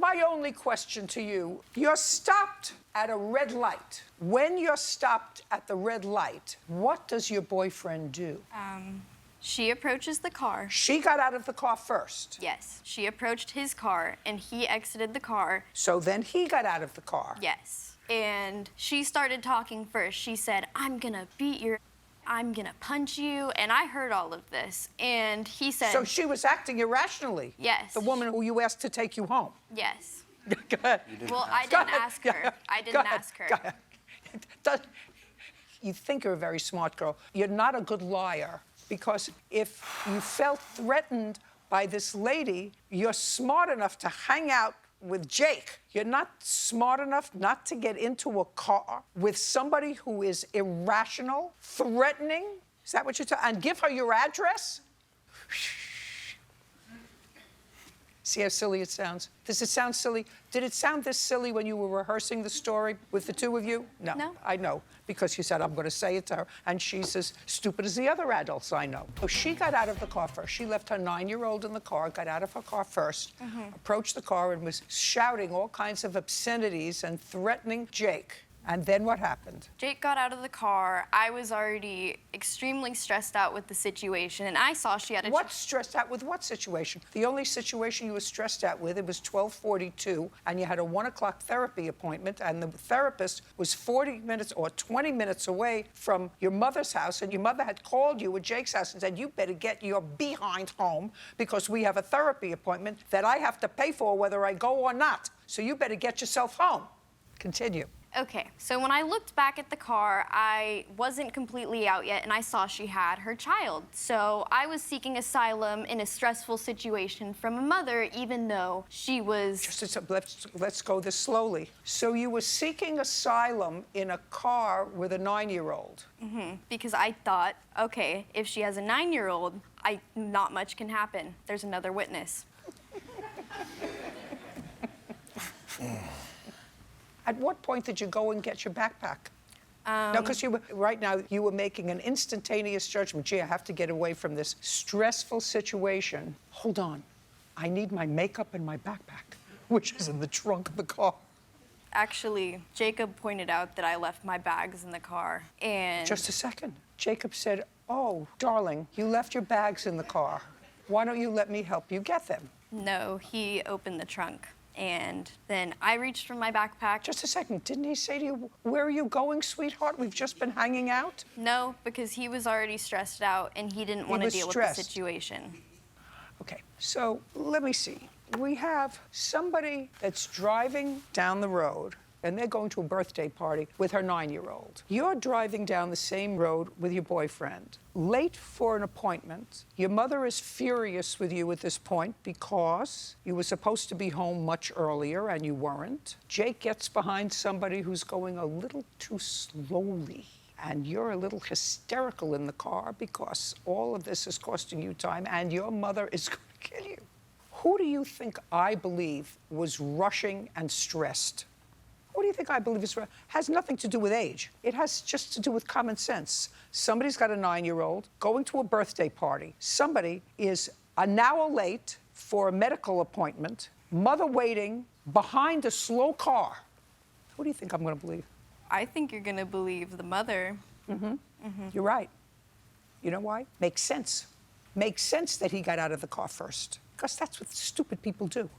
My only question to you, you're stopped at a red light. When you're stopped at the red light, what does your boyfriend do? She approaches the car. She got out of the car first. Yes. She approached his car, and he exited the car. So then he got out of the car. Yes. And she started talking first. She said, I'm gonna beat your... I'm gonna punch you. And I heard all of this. And he said... So she was acting irrationally? Yes. The woman who you asked to take you home? Yes. Go ahead. Well, I didn't ask her. I didn't ask her. Go ahead. You think you're a very smart girl. You're not a good liar, because if you felt threatened by this lady, you're smart enough to hang out with Jake. You're not smart enough not to get into a car with somebody who is irrational, threatening. Is that what you're talking? And give her your address? See how silly it sounds? Does it sound silly? Did it sound this silly when you were rehearsing the story with the two of you? No. No. I know, because you said, I'm going to say it to her, and she's as stupid as the other adults I know. So she got out of the car first. She left her 9-year-old in the car, got out of her car first, approached the car and was shouting all kinds of obscenities and threatening Jake. And then what happened? Jake got out of the car. I was already extremely stressed out with the situation, and I saw she had a... What stressed out with what situation? The only situation you were stressed out with, it was 12:42, and you had a 1 o'clock therapy appointment, and the therapist was 40 minutes or 20 minutes away from your mother's house, and your mother had called you at Jake's house and said, you better get your behind home because we have a therapy appointment that I have to pay for whether I go or not. So you better get yourself home. Continue. Okay, so when I looked back at the car, I wasn't completely out yet, and I saw she had her child. So I was seeking asylum in a stressful situation from a mother, even though she was... Let's go this slowly. So you were seeking asylum in a car with a 9-year-old? Because I thought, okay, if she has a 9-year-old, not much can happen. There's another witness. At what point did you go and get your backpack? No, because right now you were making an instantaneous judgment. Gee, I have to get away from this stressful situation. Hold on. I need my makeup and my backpack, which is in the trunk of the car. Actually, Jacob pointed out that I left my bags in the car, and... Just a second. Jacob said, oh, darling, you left your bags in the car. Why don't you let me help you get them? No, he opened the trunk. And then I reached for my backpack. Just a second. Didn't he say to you, where are you going, sweetheart? We've just been hanging out? No, because he was already stressed out and he didn't want to deal with the situation. Okay, so let me see. We have somebody that's driving down the road, and they're going to a birthday party with her 9-year-old. You're driving down the same road with your boyfriend, late for an appointment. Your mother is furious with you at this point because you were supposed to be home much earlier and you weren't. Jake gets behind somebody who's going a little too slowly, and you're a little hysterical in the car because all of this is costing you time, and your mother is going to kill you. Who do you think I believe was rushing and stressed? What do you think I believe is right? Has nothing to do with age. It has just to do with common sense. Somebody's got a 9-year-old going to a birthday party. Somebody is an hour late for a medical appointment, mother waiting behind a slow car. Who do you think I'm going to believe? I think you're going to believe the mother. You're right. You know why? Makes sense. Makes sense that he got out of the car first, because that's what stupid people do.